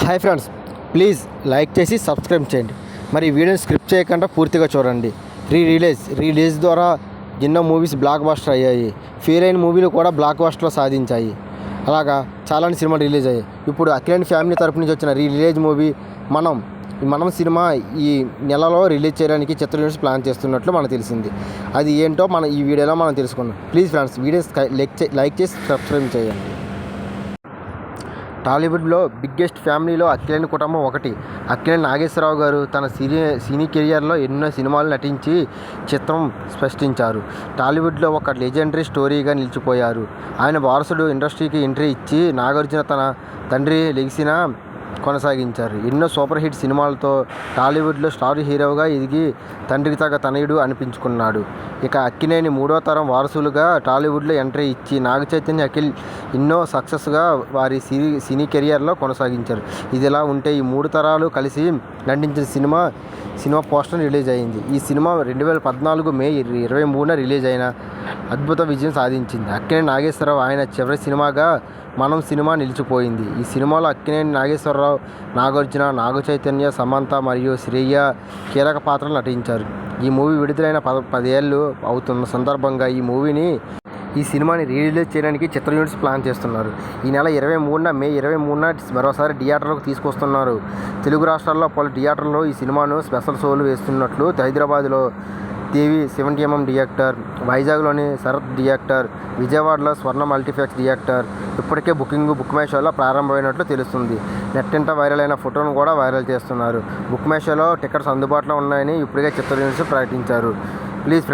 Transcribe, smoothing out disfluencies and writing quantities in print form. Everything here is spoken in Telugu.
హాయ్ ఫ్రెండ్స్, ప్లీజ్ లైక్ చేసి సబ్స్క్రైబ్ చేయండి. మరి ఈ వీడియోని స్క్రిప్ట్ చేయకుండా పూర్తిగా చూడండి. రిలీజ్ ద్వారా ఎన్నో మూవీస్ బ్లాక్ బస్టర్ అయ్యాయి. ఫెయిల్ అయిన మూవీలు కూడా బ్లాక్ బస్టర్లో సాధించాయి. అలాగా చాలా సినిమాలు రిలీజ్ అయ్యాయి. ఇప్పుడు అఖిలేని ఫ్యామిలీ తరపు నుంచి వచ్చిన రిలీజ్ మూవీ మనం సినిమా ఈ నెలలో రిలీజ్ చేయడానికి చిత్ర యూనిట్స్ ప్లాన్ చేస్తున్నట్లు మనకు తెలిసింది. అది ఏంటో ఈ వీడియోలో మనం తెలుసుకుందాం. ప్లీజ్ ఫ్రెండ్స్, వీడియోస్ లైక్ చేసి సబ్స్క్రైబ్ చేయండి. టాలీవుడ్లో బిగ్గెస్ట్ ఫ్యామిలీలో అక్కినేని కుటుంబం ఒకటి. అక్కినేని నాగేశ్వరరావు గారు తన సినీ కెరియర్లో ఎన్నో సినిమాలు నటించి చిత్రం సృష్టించారు. టాలీవుడ్లో ఒక లెజెండరీ స్టోరీగా నిలిచిపోయారు. ఆయన వారసుడు ఇండస్ట్రీకి ఎంట్రీ ఇచ్చి నాగార్జున తన తండ్రి లెగసీని కొనసాగించారు. ఎన్నో సూపర్ హిట్ సినిమాలతో టాలీవుడ్లో స్టార్ హీరోగా ఎదిగి తండ్రికి తగ్గ తనయుడు అనిపించుకున్నాడు. ఇక అక్కినేని మూడో తరం వారసులుగా టాలీవుడ్లో ఎంట్రీ ఇచ్చి నాగ చైతన్య, అఖిల్ ఎన్నో సక్సెస్గా వారి సినీ కెరియర్లో కొనసాగించారు. ఇదిలా ఉంటే ఈ మూడు తరాలు కలిసి నటించిన సినిమా పోస్టర్ రిలీజ్ అయింది. ఈ సినిమా 2014 మే 23న రిలీజ్ అయిన అద్భుత విజయం సాధించింది. అక్కినేని నాగేశ్వరరావు ఆయన చివరి సినిమాగా మనం సినిమా నిలిచిపోయింది. ఈ సినిమాలో అక్కినేని నాగేశ్వరరావు, నాగార్జున, నాగ చైతన్య, సమంత మరియు శ్రేయ కీలక పాత్రలు నటించారు. ఈ మూవీ విడుదలైన 10 ఏళ్ళు అవుతున్న సందర్భంగా ఈ సినిమాని రిలీజ్ చేయడానికి చిత్ర యూనిట్స్ ప్లాన్ చేస్తున్నారు. ఈ నెల మే 23న మరోసారి థియేటర్లకు తీసుకొస్తున్నారు. తెలుగు రాష్ట్రాల్లో పలు థియేటర్లలో ఈ సినిమాను స్పెషల్ షోలు వేస్తున్నట్లు హైదరాబాద్లో దేవి 70mm థియేటర్, వైజాగ్లోని శరత్ థియేటర్, విజయవాడలో స్వర్ణ మల్టీప్లెక్స్ థియేటర్ ఇప్పటికే బుక్ మై షోలో ప్రారంభమైనట్లు తెలుస్తుంది. నెట్టింట వైరల్ అయిన ఫోటోను కూడా వైరల్ చేస్తున్నారు. బుక్ మై షోలో టికెట్స్ అందుబాటులో ఉన్నాయని ఇప్పటికే చిత్ర యూనిట్స్ ప్రకటించారు. ప్లీజ్